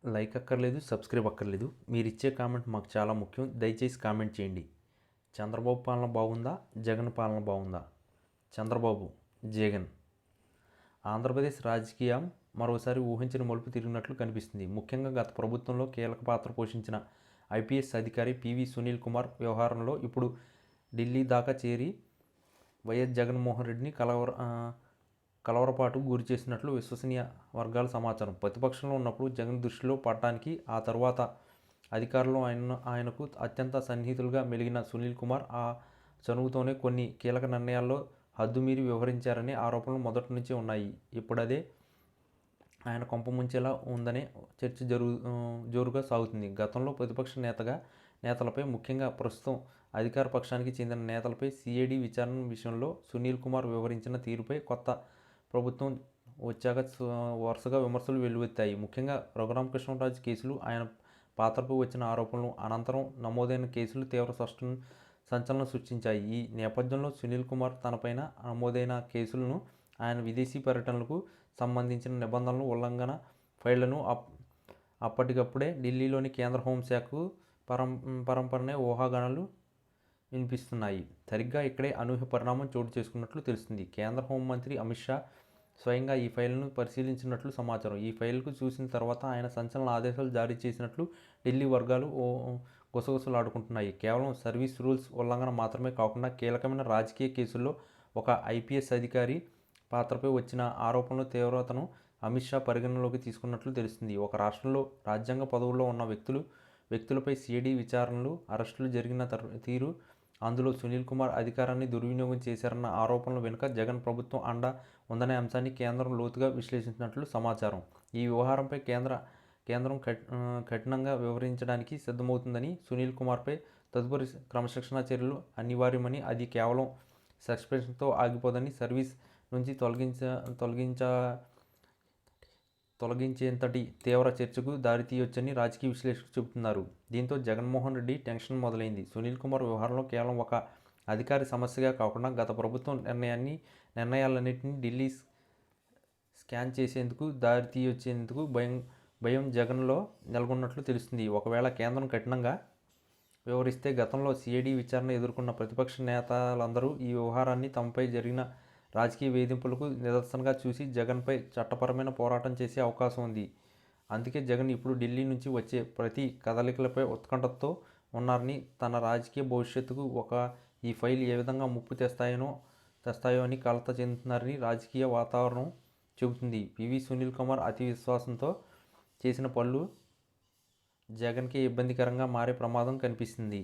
Like అక్కర్లేదు, subscribe అక్కర్లేదు. మీరిచ్చే కామెంట్ మాకు చాలా ముఖ్యం. దయచేసి కామెంట్ చేయండి. చంద్రబాబు పాలన బాగుందా? జగన్ పాలన బాగుందా? చంద్రబాబు, జగన్. ఆంధ్రప్రదేశ్ రాజకీయం మరోసారి ఊహించని మలుపు తిరిగినట్లు కనిపిస్తుంది. ముఖ్యంగా గత ప్రభుత్వంలో కీలక పాత్ర పోషించిన ఐపీఎస్ అధికారి పివి సునీల్ కుమార్ వ్యవహారంలో ఇప్పుడు ఢిల్లీ దాకా చేరి వైఎస్ జగన్మోహన్ రెడ్డిని కలవరపాటుకు గురి చేసినట్లు విశ్వసనీయ వర్గాల సమాచారం. ప్రతిపక్షంలో ఉన్నప్పుడు జగన్ దృష్టిలో పడటానికి, ఆ తర్వాత అధికారంలో ఆయనకు అత్యంత సన్నిహితులుగా మెలిగిన సునీల్ కుమార్ ఆ చనువుతోనే కొన్ని కీలక నిర్ణయాల్లో హద్దుమీరి వ్యవహరించారనే ఆరోపణలు మొదటి నుంచే ఉన్నాయి. ఇప్పుడదే ఆయన కొంపముంచేలా ఉందనే చర్చ జోరుగా సాగుతుంది. గతంలో ప్రతిపక్ష నేతలపై, ముఖ్యంగా ప్రస్తుతం అధికార పక్షానికి చెందిన నేతలపై సిఐడి విచారణ విషయంలో సునీల్ కుమార్ వ్యవహరించిన తీరుపై కొత్త ప్రభుత్వం వచ్చాక వరుసగా విమర్శలు వెల్లువెత్తాయి. ముఖ్యంగా రఘురామకృష్ణరాజు కేసులు, ఆయన పాత్రపై వచ్చిన ఆరోపణలు, అనంతరం నమోదైన కేసులు తీవ్ర సంచలనం సృష్టించాయి. ఈ నేపథ్యంలో సునీల్ కుమార్ తనపైన నమోదైన కేసులను, ఆయన విదేశీ పర్యటనలకు సంబంధించిన నిబంధనల ఉల్లంఘన ఫైళ్లను అప్పటికప్పుడే ఢిల్లీలోని కేంద్ర హోంశాఖకు పరంపరనే ఊహాగానాలు వినిపిస్తున్నాయి. సరిగ్గా ఇక్కడే అనూహ్య పరిణామం చోటు చేసుకున్నట్లు తెలుస్తుంది. కేంద్ర హోంమంత్రి అమిత్ షా స్వయంగా ఈ ఫైల్ను పరిశీలించినట్లు సమాచారం. ఈ ఫైల్కు చూసిన తర్వాత ఆయన సంచలన ఆదేశాలు జారీ చేసినట్లు ఢిల్లీ వర్గాలు గుసగుసలాడుకుంటున్నాయి. కేవలం సర్వీస్ రూల్స్ ఉల్లంఘన మాత్రమే కాకుండా కీలకమైన రాజకీయ కేసుల్లో ఒక ఐపీఎస్ అధికారి పాత్రపై వచ్చిన ఆరోపణల తీవ్రతను అమిత్ షా పరిగణనలోకి తీసుకున్నట్లు తెలుస్తుంది. ఒక రాష్ట్రంలో రాజ్యాంగ పదవుల్లో ఉన్న వ్యక్తులపై సిఐడి విచారణలు, అరెస్టులు జరిగిన తీరు, అందులో సునీల్ కుమార్ అధికారాన్ని దుర్వినియోగం చేశారన్న ఆరోపణల వెనుక జగన్ ప్రభుత్వం అండ ఉందనే అంశాన్ని కేంద్రం లోతుగా విశ్లేషించినట్లు సమాచారం. ఈ వ్యవహారంపై కేంద్రం కఠినంగా వ్యవహరించడానికి సిద్ధమవుతుందని, సునీల్ కుమార్పై తదుపరి క్రమశిక్షణా చర్యలు అనివార్యమని, అది కేవలం సస్పెన్షన్తో ఆగిపోదని, సర్వీస్ నుంచి తొలగించేంతటి తీవ్ర చర్చకు దారితీయొచ్చని రాజకీయ విశ్లేషకులు చెబుతున్నారు. దీంతో జగన్మోహన్ రెడ్డి టెన్షన్ మొదలైంది. సునీల్ కుమార్ వ్యవహారంలో కేవలం ఒక అధికారి సమస్యగా కాకుండా గత ప్రభుత్వం నిర్ణయాలన్నింటినీ ఢిల్లీ స్కాన్ చేసేందుకు, దారితీయొచ్చేందుకు భయం జగన్లో నెలకొన్నట్లు తెలుస్తుంది. ఒకవేళ కేంద్రం కఠినంగా వ్యవహరిస్తే గతంలో సిఐడి విచారణ ఎదుర్కొన్న ప్రతిపక్ష నేతలందరూ ఈ వ్యవహారాన్ని తమపై జరిగిన రాజకీయ వేధింపులకు నిదర్శనంగా చూసి జగన్పై చట్టపరమైన పోరాటం చేసే అవకాశం ఉంది. అందుకే జగన్ ఇప్పుడు ఢిల్లీ నుంచి వచ్చే ప్రతి కదలికలపై ఉత్కంఠతో ఉన్నారని, తన రాజకీయ భవిష్యత్తుకు ఈ ఫైల్ ఏ విధంగా ముప్పు తెస్తాయో అని కలత చెందుతున్నారని రాజకీయ వాతావరణం చెబుతుంది. పివి సునీల్ కుమార్ అతి విశ్వాసంతో చేసిన పనులు జగన్కే ఇబ్బందికరంగా మారే ప్రమాదం కనిపిస్తుంది.